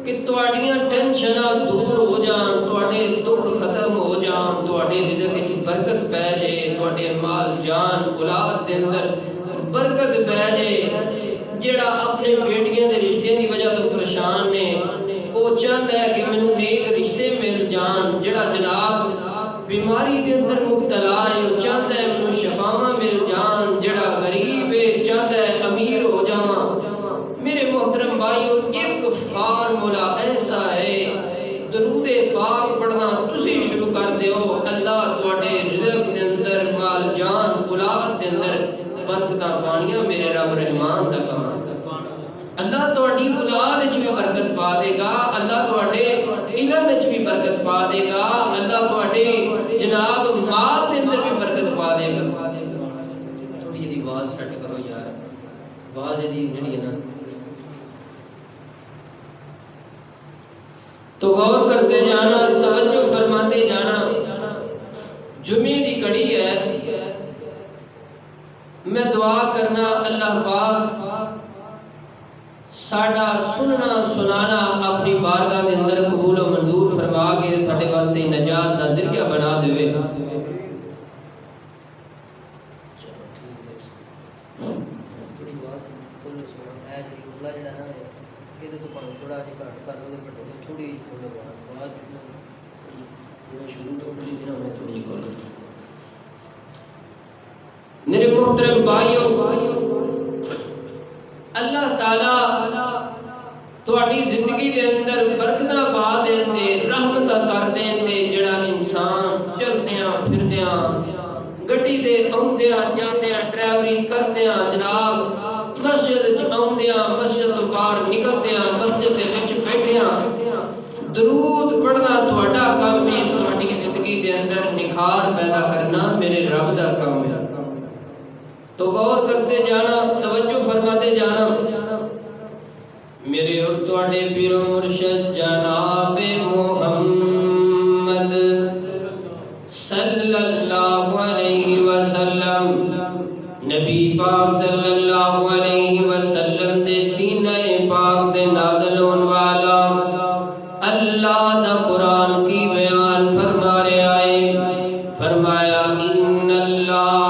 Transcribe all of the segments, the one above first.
کہ تواڈیاں ٹینشناں دور ہو جان، تواڈے دکھ ختم ہو جان، تواڈے رزق وچ برکت پے جے، تواڈے مال جان اولاد دے اندر برکت پے جے۔ جیڑا اپنے بیٹیاں دے رشتے دی وجہ تو پریشان نے، وہ چاہتا ہے کہ مینوں نیک رشتے مل جان۔ جیڑا جناب بیماری دے اندر مبتلا ہے، وہ چاہتا ہے مینوں شفاواں مل جان۔ جیڑا غریب ہے چاہتا ہے امیر ہو جاواں۔ میرے محترم بھائیو، ایک فارمولا ایسا ہے، درود پاک پڑھنا تسی شروع کر دیو، اللہ تواڈے رزق دے اندر، مال جان اولاد دے اندر برکتاں پانیاں۔ میرے رب رحمان دا کم ہے، اللہ تواڈی اولاد وچ بھی برکت پا دے گا، اللہ تواڈے علم وچ بھی برکت پا دے گا، اللہ تواڈے جناب مال دے اندر بھی برکت پا دے گا۔ تھوڑی جی آواز سیٹ کرو یار، آواز دی جڑی ہے نا، تو غور کرتے جانا، توجہ فرماتے جانا۔ جمعے دی کڑی ہے، میں دعا کرنا اللہ پاک ساڈا سننا سنانا اپنی بارگاہ دے اندر قبول و منظور فرما کے ساڈے واسطے نجات دا ذریعہ بنا دے۔ میرے محترم بھائیو، اللہ تعالی تواڈی زندگی دے اندر برکتاں پا دین دے، رحمتاں کر دین دے۔ جڑا انسان چلدیاں پھردیاں گڈی تے آوندیاں جاندیاں ڈرائیوری کردیاں جناب مسجد وچ آوندیاں مسجد تو باہر نکلدیاں مسجد دے وچ بیٹھیاں درود پڑھنا تہاڈا کام ہے، تہاڈی زندگی دے اندر نکھار پیدا کرنا میرے رب دا کام ہے۔ تو غور کرتے جانا، توجہ فرماتے جانا۔ میرے اور تواڈے پیر و مرشد جناب محمد صلی اللہ علیہ وسلم، نبی پاک صلی اللہ علیہ وسلم دے سینہ پاک دے نازل ہون والا اللہ دا قرآن کی بیان فرما رہا ہے۔ فرمایا ان اللہ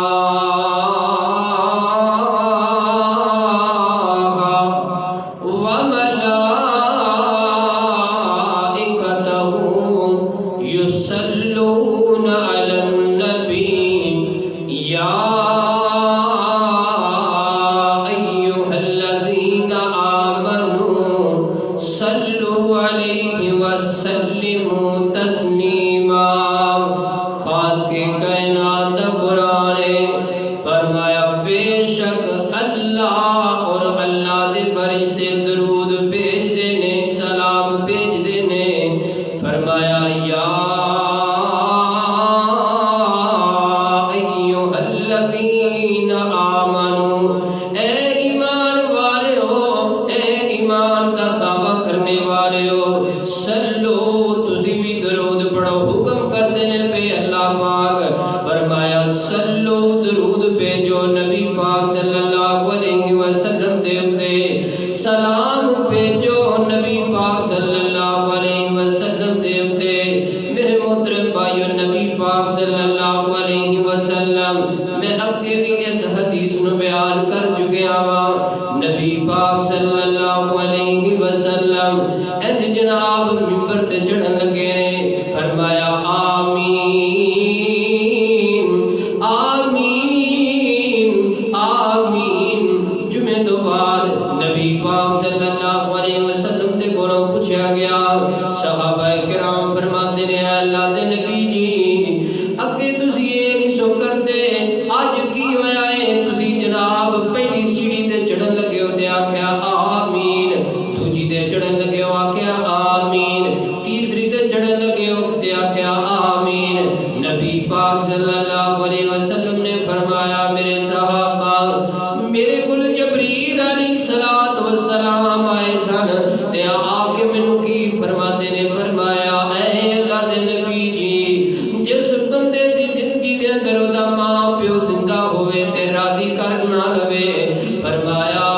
فرمایا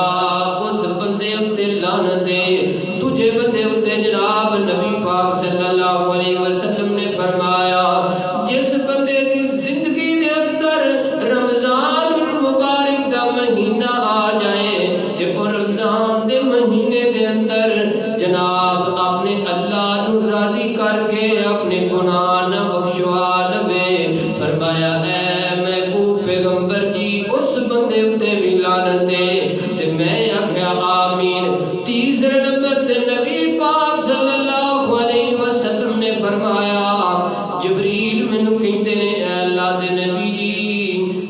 اس بندے اتے لعنت ہے، دوجے بندے اتے اتنے جناب نبی پاک صلی اللہ علیہ وسلم نے فرمایا جس بندے دی زندگی دے اندر رمضان المبارک دا مہینہ آ جائے تے او رمضان دے مہینے دے اندر جناب اپنے اللہ نو راضی کر کے اپنے گناہ نہ بخشوا لوے فرمایا اے محبوب پیغمبر جی اس بندے اتے بھی لعنت ہے تے میں آکھیا آمین۔ تیسرے نمبر تے نبی پاک صلی اللہ علیہ وسلم نے فرمایا جبریل مینوں کہندے نے اے اللہ دے نبی جی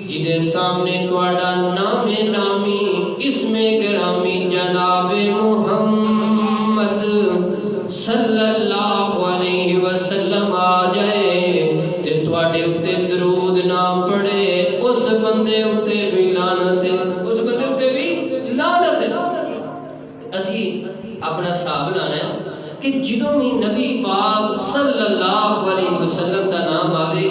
جدے سامنے تہاڈا نام نامی اسم گرامی جناب محمد صلی اللہ علیہ وسلم آ جائے تے تواڈے اتے درود نہ پڑھے اس بندے اتے بھی لعنت ہے، اس بندے اتے بھی لعنت ہے۔ اسی اپنا حساب لانا ہے کہ جدوں بھی نبی پاک صلی اللہ علیہ وسلم دا نام آوے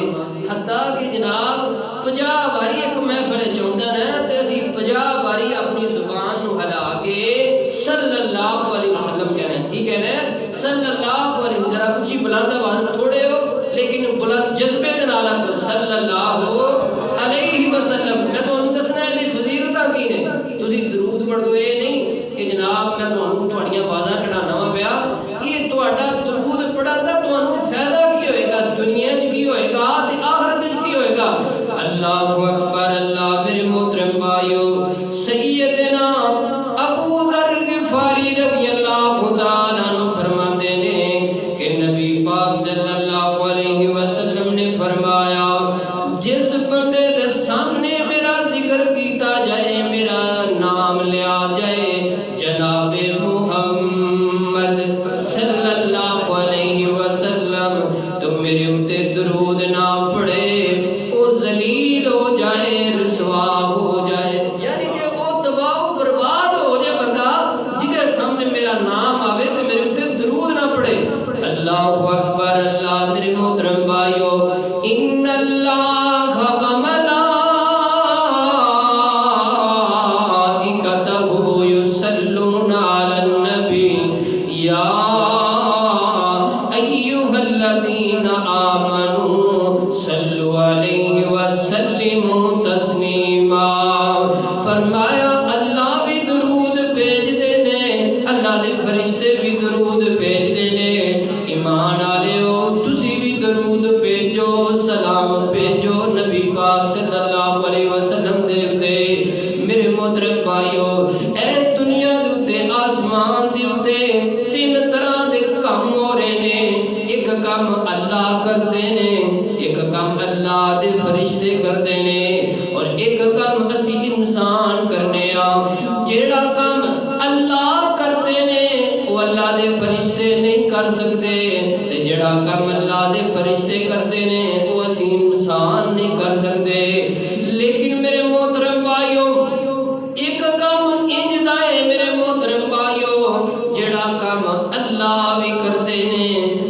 حتیٰ کہ جناب 50 باری ایک محفل چاہتا ہے تے اسی 50 باری اپنی زبان نو ہلا کے صلی اللہ علیہ وسلم کہنا ہے۔ کی کہنا ہے؟ صلی اللہ علیہ وسلم۔ ذرا کچھ بلند آواز تھوڑے ہو لیکن بلند جذبے دے نال آکھو صلی اللہ علیہ وسلم۔ میں تانوں دسنا ہے دی فضیلتاں کی نے، تسی درود پڑھ دو اے نہیں کہ جناب میں تانوں تہاڈیاں آوازاں کڈھانا وا پیا، یہ تہاڈا درود پڑھن دا تانوں فائدہ کی ہوئے گا، دنیا وچ کی ہوئے گا تے آخرت وچ کی ہوئے گا۔ اللہ اکبر اللہ۔ میرے محترم بھائیو سیدنا ابو ذر غفاری رضی اللہ تعالیٰ عنہ فرماتے ہیں کہ نبی پاک صلی اللہ علیہ وسلم نے فرمایا جس بندے دے سامنے میرا ذکر کیتا جائے میرا نام لیا جائے جناب محمد صلی اللہ علیہ وسلم تو میرے اتے درود نہ پڑے او ذلیل ہو جائے رسوا ہو جائے، یعنی کہ او تباہ و برباد ہو جائے بندہ جدے سامنے میرا نام آوے تے میرے اتے درود نہ پڑے۔ اللہ اکبر اللہ۔ میرے محترم بھائیو ان اللہ و ملائکتہ یصلون علی النبی یا ایھا الذین آمنوا صلوا علیہ وسلموا تسلیما۔ فرمایا اللہ بھی درود بھیجدے نے، اللہ دے فرشتے بھی درود بھیجدے نے، ایمان آلیو تسی بھی درود بھیجو سلام بھیجو نبی پاک صلی اللہ علیہ وسلم دے اتے۔ میرے محترم بھائیو اے دنیا دے اتے آسمان دے اتے تین طرح دے کام ہو رہے نے، ایک کام اللہ کردے نے، ایک کام اللہ دے فرشتے کردے نے اور ایک کام اسی انسان کرنے آ۔ جیڑا کام اللہ کردے نے وہ اللہ دے فرشتے نہیں کر سکتے تے جیڑا کام اللہ دے فرشتے کردے نے وہ اسی انسان نہیں کر سکتے۔ لیکن میرے محترم بھائیو ایک کام انج دا ہے میرے محترم بھائیو جیڑا کام اللہ بھی کردے نے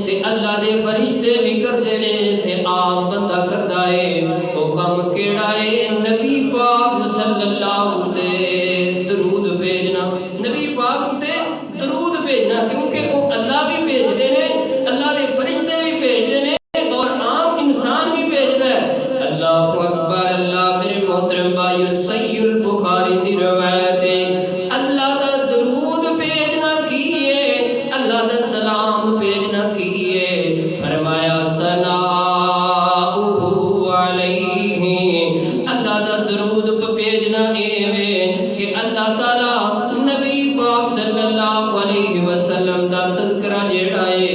تے اللہ دے فرشتے بھی کردے نے تے عام بندہ کردا ہے، وہ کام کیڑا ہے؟ نبی پاک صلی اللہ تے درود بھیجنا، نبی پاک تے درود بھیجنا، کیونکہ وہ اللہ بھی بھیجدے نے، اللہ دے فرشتے بھی بھیجدے نے اور عام انسان بھی بھیجدا ہے۔ اللہ اکبر اللہ۔ میرے محترم بھائیو صحیح البخاری دی روایت ہے اللہ دا درود بھیجنا کیے، اللہ دا سلام بھیجنا کیے، فرمایا ثناؤہ علیہ، اللہ دا درود بھیجنا ایویں کہ اللہ تعالی نبی پاک صلی اللہ علیہ وسلم دا تذکرہ جیڑا ہے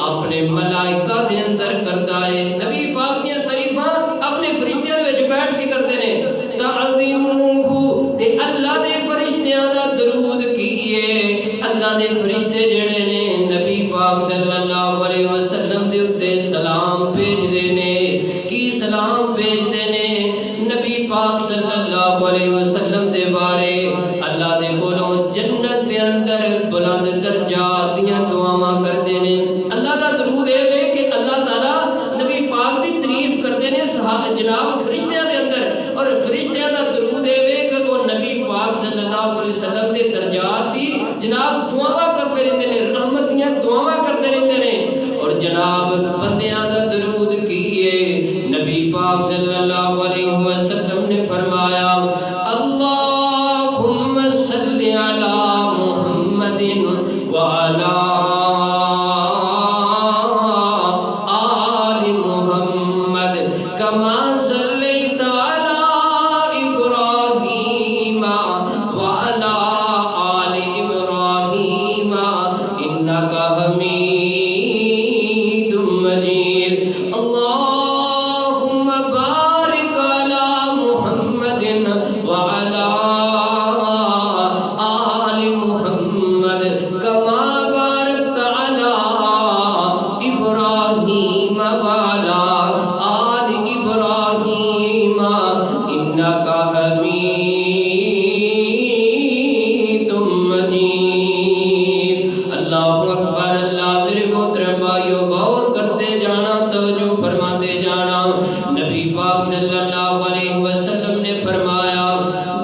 اپنے ملائکہ دے اندر کردا ہے، نبی پاک دیاں تعریفاں اپنے فرشتیاں دے وچ بیٹھ کے کردے نے، تعظیموہ تے اللہ دے فرشتیاں دا درود کیے، اللہ دے فرشتے جڑے نے نبی پاک صلی اللہ علیہ وسلم دے اتے سلام بھیجدے نے۔ کی سلام بھیجدے نے؟ نبی پاک صلی اللہ علیہ وسلم دے بارے اللہ دے کولوں جنت دے اندر بلند درجات دیاں دعاواں کردے نے۔ اللہ دا درود اے وے کہ اللہ تعالی نبی پاک دی تعریف کردے نے جناب فرشتیاں دے اندر، اور فرشتیاں دا درود اے وے کہ وہ نبی پاک صلی اللہ علیہ وسلم دے درجات دی جناب دعاواں کردے رہندے نے، رحمت دیاں دعاواں کرتے رہتے ہیں اور جناب بندیاں دا درود کیے نبی پاک صلی اللہ علیہ وسلم نے فرمایا اللہم صلی علی محمد وعلی آل محمد کما صلیت علی ابراہیم وعلی آل ابراہیم انکا حمید مجید اللہم بارک علی محمد وعلی آل محمد کما بارکت علی ابراہیم وعلی آل ابراہیم انکا حمید مجید اللہ اکبر اللہ میرے محترم بھائیو غور کرتے جانا توجہ فرماتے جانا نبی پاک صلی اللہ علیہ وسلم نے فرمایا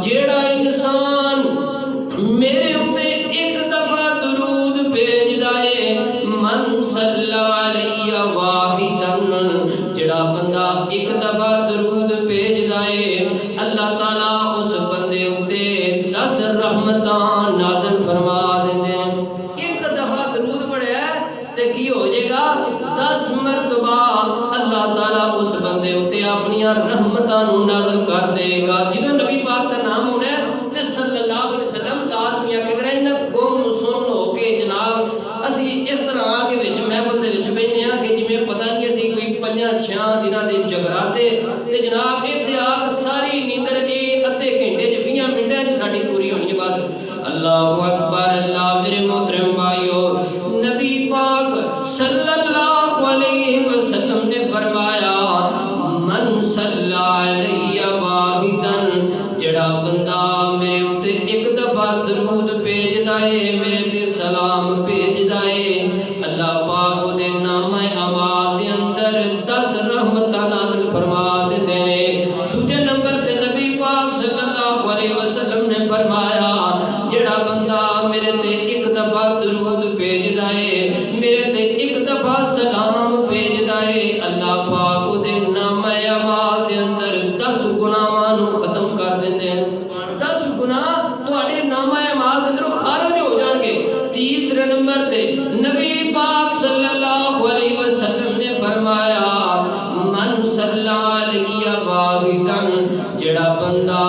جیڑا انسان میرے اتے ایک دفعہ درود بھیج دائے من صلی علیہ واحدن جڑا بندہ ایک دفعہ درود بھیج دائے اللہ تعالیٰ اس بندے اتے 10 رحمتاں نازل فرما دیندے ایک دفعہ درود پڑھے تے کی ہو جائے گا 10 مرتبہ اللہ تعالیٰ اس بندے اتے اپنی رحمتاں نازل کر دے گا جدوں نبی پاک دا نام ہونا ہے تے صلی اللہ علیہ وسلم لازمی کہ کرے نہ گم سن ہو کے جناب اسی اس طرح کے وچ محفل دے وچ بیٹھے ہاں کہ جویں پتہ نہیں اسی کوئی 5-6 دناں دے جگراتے تے جناب ایتھے آ ساری نیندر اے ادھے گھنٹے چ 20 منٹاں چ ساڈی پوری ہونی ہے بات اللہ اکبر اللہ میرے محترم بھائیو نبی پاک صلی اللہ علیہ وسلم نے فرمایا من صلی علیہ واحدن جڑا بندہ میرے اتے ایک دفعہ درود بھیج دائے میرے تے سلام بھیج دائے اللہ پاک دے نام اعمال دے اندر 10 رحمتاں نازل فرما دیندے نے دوجے نمبر تے نبی پاک صلی اللہ علیہ وسلم نے فرمایا جڑا بندہ میرے تے ایک دفعہ درود بھیج دائے میرے تے ایک دفعہ سلام بھیج دائے اللہ پاک دے نام اعمال دے اندر 10 گناہاں نو ختم کر دیندے 10 گناہ تواڈے نام اعمال دے اندروں خارج ہو جان گے تیسرے نمبر تے نبی پاک صلی اللہ علیہ وسلم نے فرمایا من صلی علیہ واحدن جڑا بندہ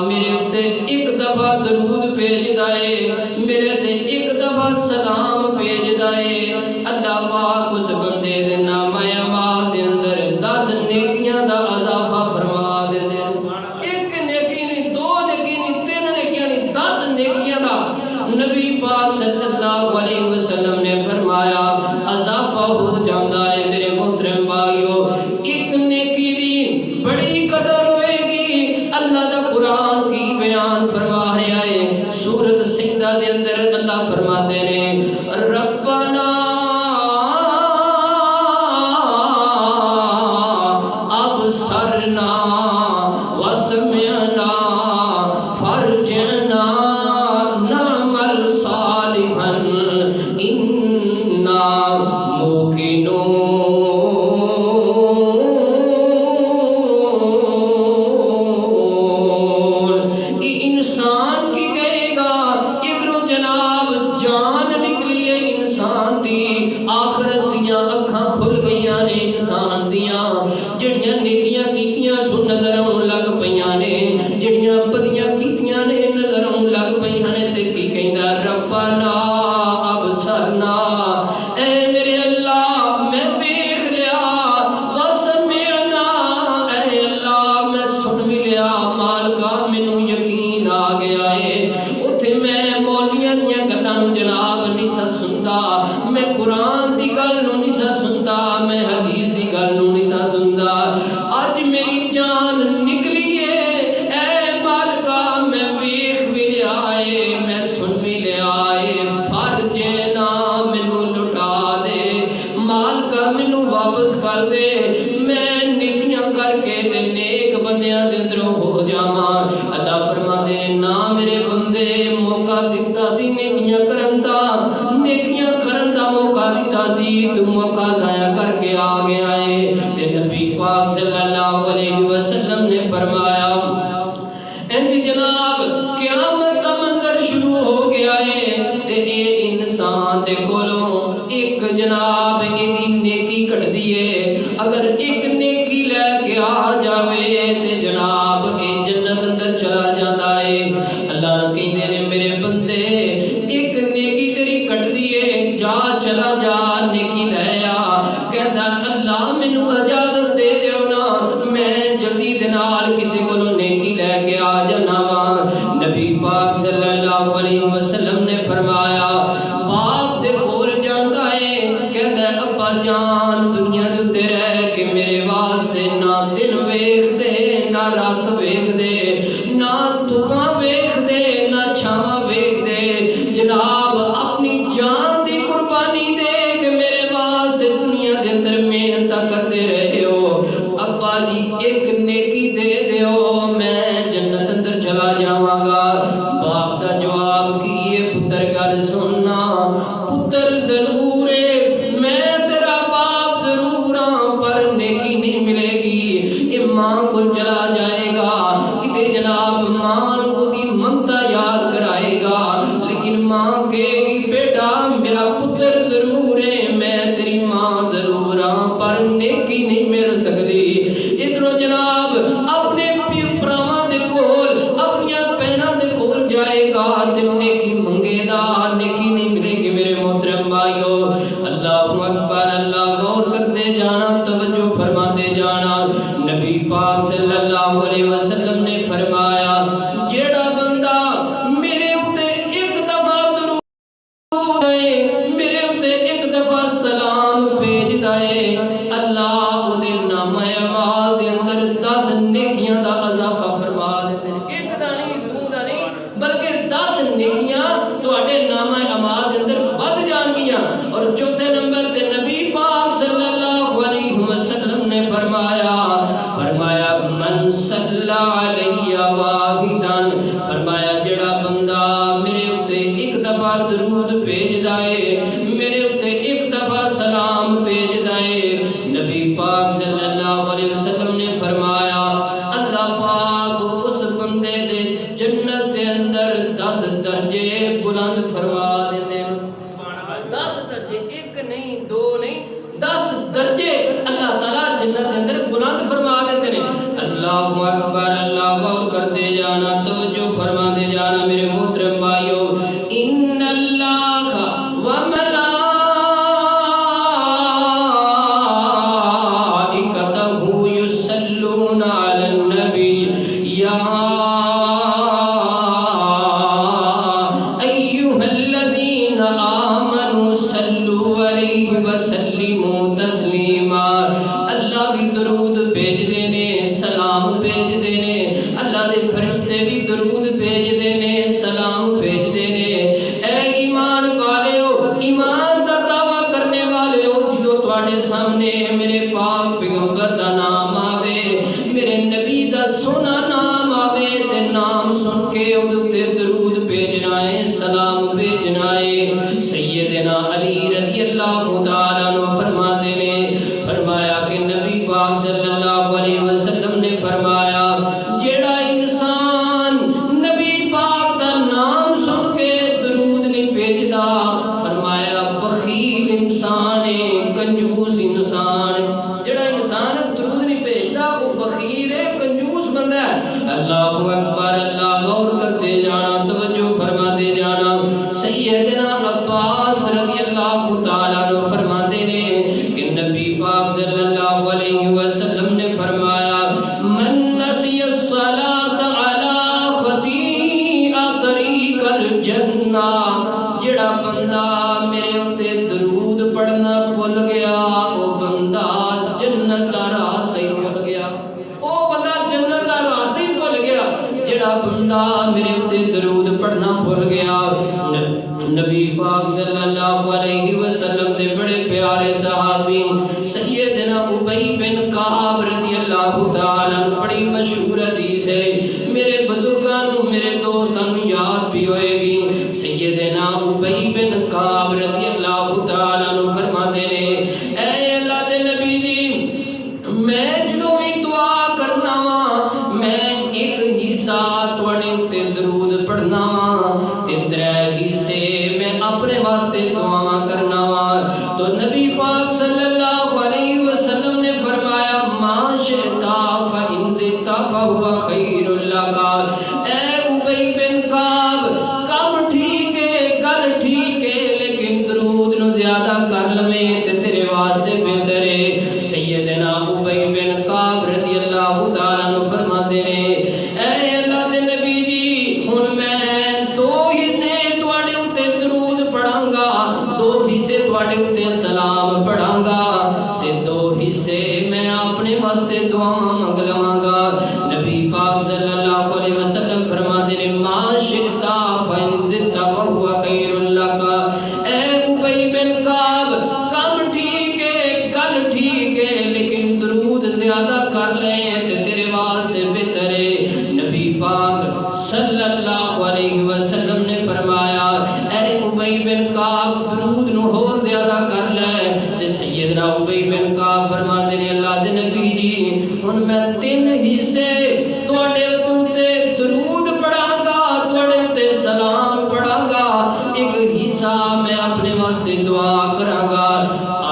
میرے اتے ایک دفعہ درود بھیج دائے میرے تے ایک دفعہ سلام بھیج دائے اللہ پاک اس بندے دے نام اعمال دے اندر 10 نیکیاں دا اضافہ فرما دیندے ایک نیکی نہیں 2 نیکی نہیں 3 نیکیاں نہیں 10 نیکیاں دا نبی پاک صلی اللہ علیہ وسلم نے فرمایا اضافہ ہو جاندا ہے میرے محترم بھائیو ایک نیکی دی بڑی قدر ہوئے گی اللہ دا قرآن کی بیان فرما رہا ہے سورۃ سجدہ دے اندر اللہ فرماتے ہیں ربنا ابصرنا وسمعنا فرجعنا نعمل صالحا انا موقنون انسان کی کہے گا ادھروں جناب جان نکلی ہے انسان دی آخرت دیاں اکھاں کھل گئیاں نے انسان دیاں جڑیاں نیکیاں کیتیاں سو نظر آن لگ پیاں نے جڑیاں بدیاں کیتیاں نے نظر آن لگ پیاں نے تے کی کہندا ربنا ابصرنا اے میرے اللہ میں دیکھ لیا وسمعنا اے اللہ میں سن بھی لیا مالکا مینوں یقین آ گیا ہے اوتھے میں مولیاں دیاں گلاں نوں جناب نہیں سا سندا میں قرآن دی گل نوں نہیں سا سندا میں حدیث دی گل نوں نہیں سا سندا اج میری جان نکلی ہے اے مالکا میں ویکھ بھی لیا ہے میں سن بھی لیا ہے فرج نا مینوں لٹا دے مالکا مینوں واپس کر دے میں نیکیاں کر کے تے نیک بندیاں دے اندر ہو جاواں اللہ فرماندے نا میرے بندے موقع دتا سی نیکیاں کرن دا موقع کیتا سی تو موقع ضائع کر کے آ گیا ہے۔ تے نبی پاک صلی اللہ علیہ وسلم نے فرمایا انج جناب قیامت کا منظر شروع ہو گیا ہے تے اے انسان دے کولوں ایک جناب ایدی نیکی کٹ دیئے، اگر ایک نیکی لے کے آ جاوے تے جناب اے جنت اندر چلا جاندہ ہے۔ اللہ نے کہندے نے میرے بندے ایک نیکی تیری کٹ دیئے، جا چلا جا نیکی لے آ۔ کہندا اللہ مینوں اجازت دے دیو نا، میں جلدی دے نال کسی کولوں نیکی لے کے آ جانا وا۔ نبی پاک صلی اللہ علیہ وسلم نے فرمایا باپ دے کول جاندا ہے، کہندا ابا جان دنیا دے تے رہ کے میرے واسطے نہ دن ویکھ دے نہ رات ویکھ دے، نہ دھوپاں ویکھ دے نہ چھاواں ویکھ دے، جناب اپنی جان دی قربانی دے کہ میرے واسطے دنیا دے اندر محنت کرتے رہے ہو، ابا جی ایک نیکی دے دیو میں جنت اندر چلا جاواں گا۔ باپ دا جواب کیے پتر گل سننا، پتر ضرور ہے میں تیرا باپ ضرور ہاں پر نیکی نہیں ملے گی، یہ ماں کو چلا جائے گا کتے جناب ماں نو دی ممتا یاد کرائے گا، لیکن ماں کہے گی بیٹا میرا پتر ضرور ہے میں تیری ماں ضرور ہاں پر نیکی نہیں مل سکتی۔ ادھروں جناب اپنے پیو پراواں دے کول اپنی بہناں دے کول جائے گا تے نیکی منگے دا نیکی نہیں ملے گی۔ میرے محترم بھائیو اللہ اکبر، اللہ غور کرتے جانا توجہ فرماتے جانا۔ نبی پاک صلی اللہ علیہ وسلم نے فرمایا جیڑا بندہ میرے اتے ایک دفعہ درود ہے، میرے اتے ایک دفعہ سلام بھیج دے، اللہ او دے نامہ اعمال دے اندر 10 نیکیاں دا اضافہ فرما دیندے نے۔ ایک دا نہیں دو دا نہیں بلکہ 10 نیکیاں تواڈے نامہ اعمال دے اندر ود جان گیاں۔ اور چوتھے نمبر تے نبی پاک صلی اللہ علیہ وسلم نے فرمایا من صلی علیہ واحدا، فرمایا جڑا بندہ میرے اتے ایک دفعہ درود بھیج دے، میرے اتے ایک دفعہ سلام بھیج دے، نبی پاک صلی اللہ علیہ وسلم نے فرمایا اللہ پاک اس بندے دے جنت دے اندر 10 درجے بلند فرما دیندے۔ 10 درجے، ایک نہیں دو نہیں 10 درجے اللہ تعالیٰ جنت دے اندر بلند فرما دیندے نے۔ اللہ اکبر، اللہ غور کرتے جانا توجہ فرماتے جانا میرے محترم بھائیو۔ ان اللہ و ملائکتہ یصلون علی النبی یا ایھا الذین آمنوا صلوا علیہ وسلموا تسلیما۔ اللہ بھی درود بھیج دینے، سلام بھیج دینے، اللہ دے فرشتے بھی درود بھیج دینے، سلام بھیج دینے۔ اے ایمان والے ہو، ایمان دا دعویٰ کرنے والے ہو، جدو تواڈے سامنے میرے پاک پیغمبر دا نام آوے، میرے نبی دا سونا نام آوے تے نام سن کے اودے تے درود بھیجنا ہے، سلام بھیجنا ہے۔ سیدنا علی رضی اللہ تعالیٰ عنہ فرماتے نے فرمایا کہ نبی پاک صلی اللہ علیہ وسلم نے فرمایا جیڑا انسان نبی پاک دا نام سن کے درود نہیں بھیجدا، فرمایا بخیل انسان ہے، کنجوس انسان ہے۔ جیڑا انسان درود نہیں بھیجدا وہ بخیل ہے، کنجوس بندہ ہے۔ اللہ اکبر، اللہ غور کرتے جانا توجہ فرماتے جانا۔ سیدنا عباس رضی اللہ تعالیٰ عنہ فرماتے نے کہ نبی پاک صلی اللہ علیہ وسلم نے فرمایا من نسی الصلاۃ علی خطیئۃ طریق الجنہ، جڑا بندہ میرے اتے درود پڑھنا بھول گیا وہ بندہ جنت دا راستہ ہی بھول گیا، وہ بندہ جنت دا راستہ ہی بھول گیا جڑا بندہ میرے اتے درود پڑھنا بھول گیا۔ نبی پاک صلی اللہ علیہ وسلم دے بڑے پیارے صحابی سیدنا ابی بن کعب رضی اللہ تعالیٰ عنہ، بڑی مشہور حدیث ہے، میرے بزرگانوں میرے دوستانوں یاد بھی ہوئے گی۔ سیدنا ابی بن کعب رضی اللہ تعالیٰ عنہ فرماتے اپنے واسطے دعاواں کرنا وا۔ تو نبی پاک صلی اللہ علیہ وسلم نے فرمایا ما شئت فإن زدت فهو خیر لک۔ اے ابی بن کعب، کم ٹھیک ہے، گل ٹھیک ہے، لیکن درود نو زیادہ کر لویں تے تیرے واسطے بہتر ہے۔ سیدنا ابی بن کعب رضی اللہ تعالیٰ عنہ فرماتے ہیں اے اللہ دے نبی جی، ہن میں دو حصے تواڈے اُتے درود پڑھاں گا، دو حصے تواڈے اُتے سلام پڑھاں گا، تے دو حصے میں اپنے واسطے دعاواں منگ لواں گا۔ نبی پاک صلی اللہ علیہ وسلم فرماتے ہیں ما شئت فإن زدت فهو خیر لک۔ اے ابی بن کعب، کم ٹھیک ہے، گل ٹھیک ہے، لیکن درود زیادہ کر لیں تے تیرے واسطے بہتر ہے۔ نبی پاک صلی اللہ علیہ وسلم نے فرمایا اے ابی بن کعب، درود نو ہور زیادہ کر لے۔ تے سیدنا ابی بن کعب فرماتے ہیں اللہ دے نبی جی، ہن میں تین حصے تواڈے اُتے درود پڑھاں گا، تواڈے اُتے سلام پڑھاں گا، ایک حصہ میں اپنے واسطے دعا کراں گا۔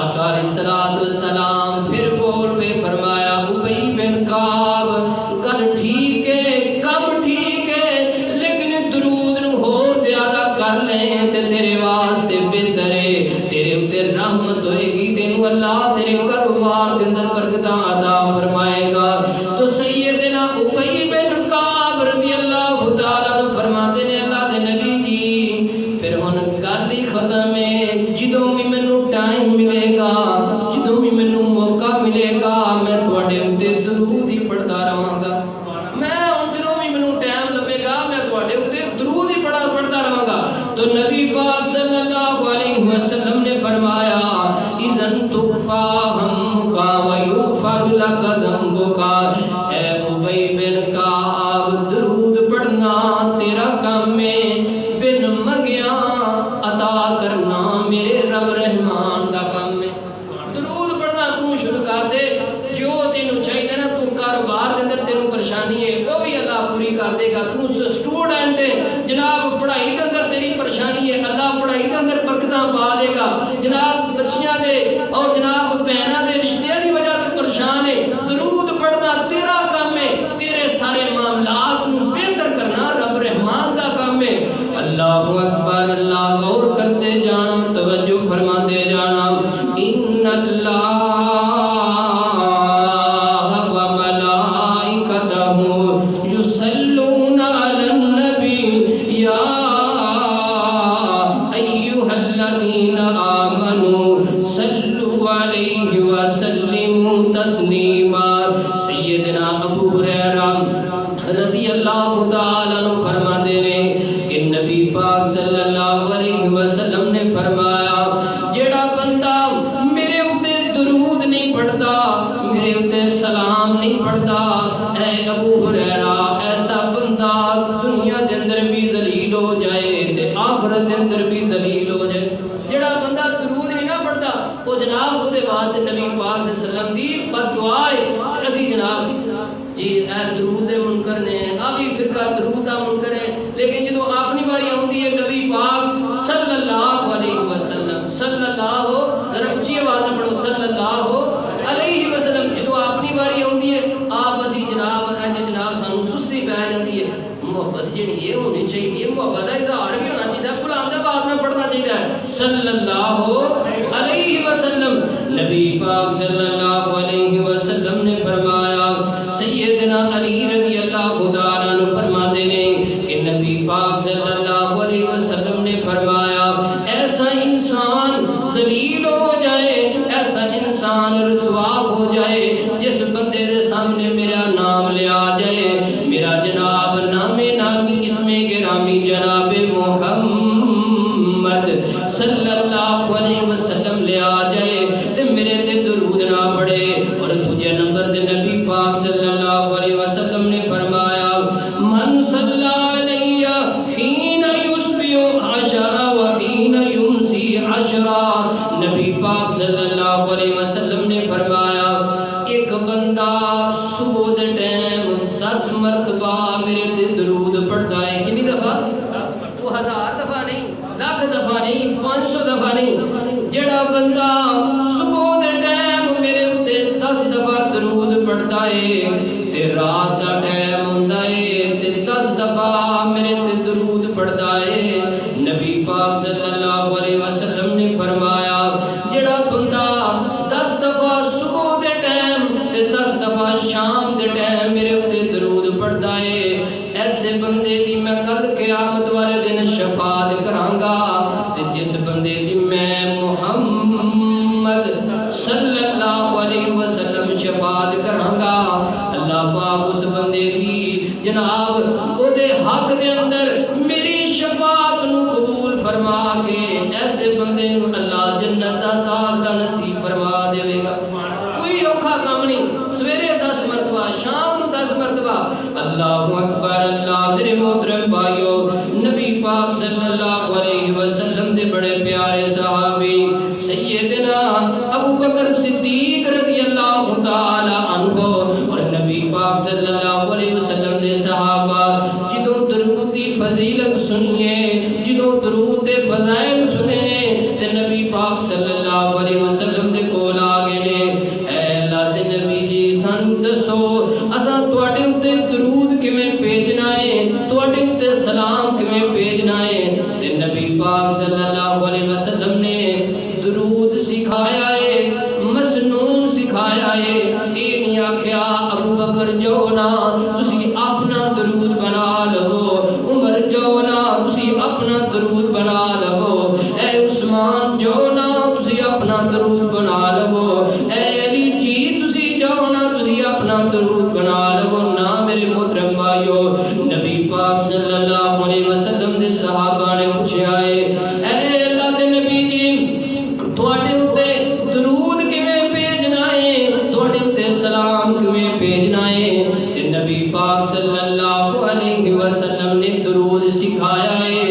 آقا علیہ الصلوۃ والسلام پھر بول پہ فرمایا ابی بن کعب، گل ٹھیک ہے، کم ٹھیک ہے، لیکن درود نو ہور زیادہ کر لیں تے تیرے واسطے بہتر ہے۔ تیرے اُتے رحمت ہوئے گی، تینوں اللہ تیرے کاروبار دے اندر برکتاں عطا فرمائے گا۔ تو سیدنا ابی بن کعب رضی اللہ تعالیٰ عنہ فرماتے ہیں اللہ دے نبی جی، پھر ہن گل ہی ختم ہے، جدوں بھی مینوں ٹائم ملے گا، جدوں بھی مینوں موقع ملے گا، میں تواڈے اُتے درود ہی پڑھدا رہاں گا۔ میں ہن جدوں بھی مینوں ٹائم لبے گا، میں تواڈے اُتے درود ہی پڑھدا رہاں گا۔ تو نبی پاک صلی اللہ علیہ وسلم نے فرمایا اذن تغفا ہمک ویغفر لک ذنبک۔ اے ابی بن کعب، درود پڑھنا تیرا کام ہے، بن منگیا عطا کرنا میرے رب رحمان دا کام ہے۔ درود پڑھنا تو شروع کر دے، جو تینوں چاہیے نا، تو کاروبار دے اندر تینوں پریشانی ہے وہ بھی اللہ پوری کر دے گا۔ تو سٹوڈنٹ ہے جناب، پڑھائی دے اندر تیری پریشانی ہے، اللہ پڑھائی دے اندر برکتاں پا دے گا۔ جناب بچیاں دے اور جناب بہناں دے رشتے دی وجہ تو پریشان ہے، درود پڑھنا تیرا کام ہے، تیرے سارے معاملات نو بہتر کرنا رب رحمان دا کام ہے۔ اللہ اکبر، اللہ غور کرتے جانا، توجہ فرماتے جانا۔ ان اللہ وملائکتہ یصلون علی النبی یا ایھا الذین آمنوا صلوا علیہ وسلموا تسلیما۔ سیدنا ابو ہریرہ رضی اللہ تعالیٰ عنہ فرماتے ہیں کہ نبی پاک صلی اللہ علیہ وسلم نے فرمایا جیڑا بندہ میرے اُتے درود نہیں پڑھتا، میرے اُتے سلام نہیں پڑھتا، اے ابو ہریرہ ایسا بندہ دنیا دے اندر بھی ذلیل ہو جائے تے آخرت دے اندر بھی ذلیل ہو جائے۔ جیڑا بندہ درود نہیں نہ پڑھتا وہ جناب وہ دے واسطے نبی پاک صلی اللہ علیہ وسلم دی بد دعا ہے۔ اسی جناب جی اے درود دے منکر نے، آوی فرقہ درود دا منکر ہے، لیکن جدو اپنی باری آتی ہے نبی پاک صلی اللہ علیہ وسلم، صلی اللہ ذرا اچھی آواز نہ پڑھو، صلی اللہ علیہ وسلم، جدو اپنی باری آتی ہے آپ اسی جناب جناب سانو سستی پی جاتی ہے۔ محبت جڑی ہے ہونی چاہیے، محبت کا اظہار بھی ہونا چاہیے، بلند آواز میں پڑھنا چاہیے صلی اللہ علیہ وسلم۔ نبی پاک صلی اللہ علیہ وسلم نے فرمایا، سیدنا علی رضی اللہ تعالیٰ عنہ فرماتے ہیں کہ نبی پاک صلی اللہ علیہ وسلم نے فرمایا ایسا انسان ذلیل ہو جائے، ایسا انسان رسوا ہو جائے جس بندے دے سامنے میرا نام لیا جائے، میرا جناب نام نامی اسم گرامی جناب محمد صلی اللہ علیہ وسلم لیا جائے تے میرے تے درود نہ پڑے۔ اور دوجے نمبر تے نبی پاک صلی اللہ علیہ وسلم نے فرمایا من صلی علیہ حین یصبح عشرہ وحین یمسی عشرہ۔ نبی پاک صلی اللہ علیہ وسلم نے فرمایا ایک بندہ صبح دے ٹائم 10 مرتبہ میرے تے درود پڑھتا ہے، کتنی دفعہ؟ وہ 1000 دفعہ نہیں، لاکھ دفعہ نہیں، نہیں 500 دفعہ نہیں جڑا بندہ صبح دے ٹائم میرے اتے 10 دفعہ درود پڑھتا ہے تے رات دا ٹائم ہوندا ہے تے 10 دفعہ میرے تے درود پڑھتا ہے نبی پاک صلی اللہ علیہ وسلم نے فرمایا جڑا بندہ 10 دفعہ صبح دے ٹائم تے 10 دفعہ شام دے ٹائم میرے اتے درود پڑھتا ہے ایسے بندے دی میں کل قیامت والے دن شفاعت کرانگا تے جس بندے دی میں محمد صلی اللہ علیہ وسلم شفاعت کرانگا اللہ پاک اس بندے دی جناب او دے حق دے اندر میری شفاعت نو قبول فرما کے ایسے بندے نو اللہ جنت دا داخلہ نصیب فرما دے گا کوئی اوکھا کام نہیں سویرے 10 مرتبہ شام نو 10 مرتبہ اللہ اکبر اللہ میرے محترم بھائیو نبی پاک صلی اللہ علیہ وسلم دے بڑے پیارے صحابی سیدنا ابو بکر صدیق رضی اللہ تعالی عنہ اور نبی پاک صلی اللہ علیہ وسلم دے صحابہ جدوں درود دی فضیلت سنیے جدوں درود دے فضائل سننے تے نبی پاک صلی اللہ علیہ وسلم دے کول آ گئے نے اے اللہ دے نبی جی سن دسو اساں تواڈے اُتے درود کیویں بھیجنا ہے تواڈے اُتے سلام کیویں بھیجنا ہے تے نبی پاک صلی اللہ علیہ وسلم نے درود سکھایا ہے مسنون سکھایا ہے اے نہیں آکھیا ابو بکر جو نا تسی اپنا درود بنا لو عمر جو نا تسی اپنا درود بنا لو اے عثمان جو نا تسی اپنا درود بنا لو اے علی جی تسی جو نا تسی اپنا درود بنا لو نا میرے محترم بھائیو نبی پاک صلی اللہ علیہ وسلم دے صحابہ نے پوچھا ہے اے اللہ دے نبی جی تواڈے اُتے درود کیویں بھیجنا ہے تواڈے اُتے سلام کیویں بھیجنا ہے تے نبی پاک صلی اللہ علیہ وسلم نے درود سکھایا ہے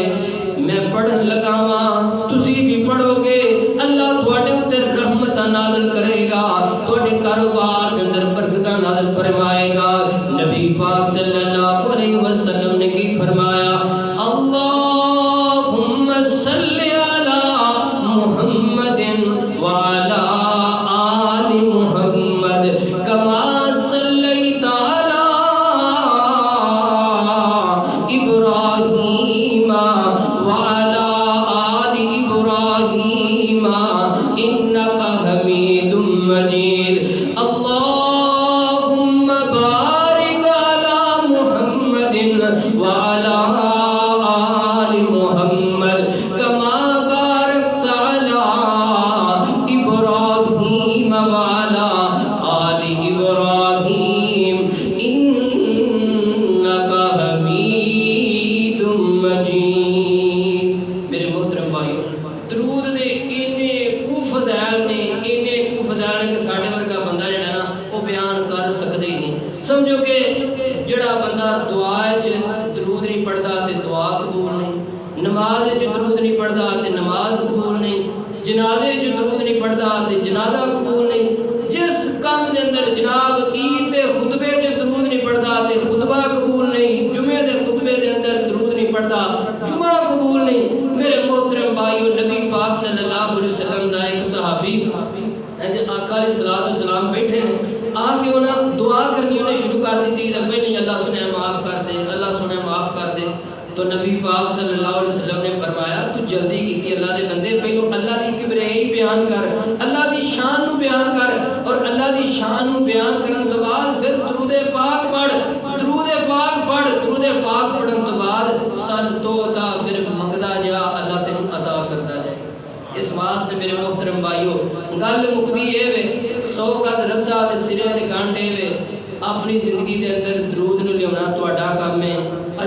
میں پڑھن لگا ہاں تسی بھی پڑھو گے اللہ تواڈے اُتے رحمت نازل کرے گا تواڈے کاروبار دے اندر برکت نازل فرمائے گا نبی پاک صلی اللہ علیہ وسلم نے کی فرمایا اللہم صلی علی محمد وعلی آل محمد کما صلیت علی ابراہیم وعلی آل ابراہیم انکا حمید مجید اللہم بارک علی محمد وعلی آل محمد کما بارکت علی ابراہیم وعلی آل ابراہیم انکا حمید مجید میرے محترم بھائیو درود دے اینے کو فضائل نے کہ ساڈے ورگا بندہ جڑا نا وہ بیان کر سکدے ہی نہیں سمجھو کہ جڑا بندہ دعا وچ درود نہیں پڑھدا تے دعا قبول نہیں نماز وچ درود نہیں پڑھدا تے نماز قبول نہیں جنازے وچ درود نہیں پڑھدا تے جنازہ قبول نہیں جس کام دے اندر جناب عید دے خطبے وچ درود نہیں پڑھدا تے خطبہ قبول نہیں جمعے دے خطبے دے اندر درود نہیں پڑھدا جمعہ قبول نہیں میرے محترم بھائیو نبی پاک صلی اللہ علیہ وسلم دا ایک صحابی آقا علیہ الصلوۃ والسلام بیٹھے آ کے انہاں دعا کرنی انہیں شروع کر دیتی تے پہلے اللہ سنے معاف کر دے اللہ سنے معاف کر دے تو نبی پاک صلی اللہ علیہ وسلم نے فرمایا تو جلدی کیتی اللہ دے بندے پہلو اللہ دی کبریائی بیان کر اللہ دی شان نو بیان کر اور اللہ دی شان نو بیان کرن تو بعد پھر درود پاک پڑھ درود پاک پڑھ درود پاک پڑھن تو بعد سن تو عطا پھر منگدا جا اللہ تینوں عطا کردا جائے اس واسطے میرے محترم بھائیو گل مکدی اے وے 100 گز رسا تے سرے تے گانڈے وے اپنی زندگی دے اندر درود نو لیاونا تہاڈا کام ہے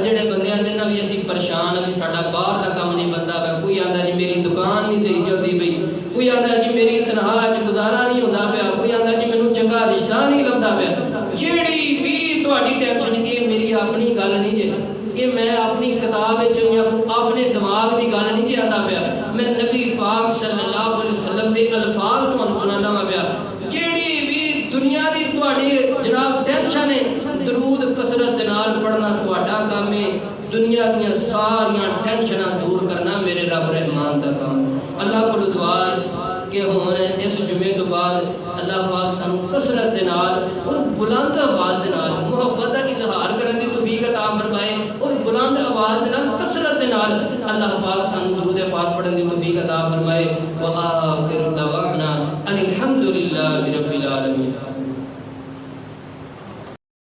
جڑے بندیاں دے نال وی اسی پریشان ہیں ساڈا باہر دا کام نہیں بندا پیا کوئی آندا جی میری دکان نہیں صحیح چلدی پئی کوئی آندا جی میری تنخواہ وچ گزارا نہیں ہوندا پیا کوئی آندا جی مینوں چنگا رشتہ نہیں لبدا پیا جیڑی بھی تہاڈی ٹینشن اے میری اپنی گل نہیں جے کہ میں اپنی کتاب وچ یا اپنے دماغ دی گل نہیں جی آندا پیا میں نبی پاک صلی اللہ علیہ وسلم دے الفاظ تانوں سنانا پیا جیڑی بھی دنیا دی تہاڈی جناب ٹینشن ہے درود کثرت دے نال پڑھنا تہاڈا کام ہے دنیا دیا ساریاں ٹینشناں دور کرنا میرے رب رحمان دا کام۔ اللہ کو دعا کہ ہوں اس جمعے تو بعد اللہ پاک سانو کثرت دے نال اور بلند آواز دے نال محبت دا اظہار کرن دی توفیق عطا فرمائے، اور بلند آواز دے نال کثرت دے نال اللہ پاک سانو درود پاک پڑھن دی توفیق عطا فرمائے۔ وآخر دعوانا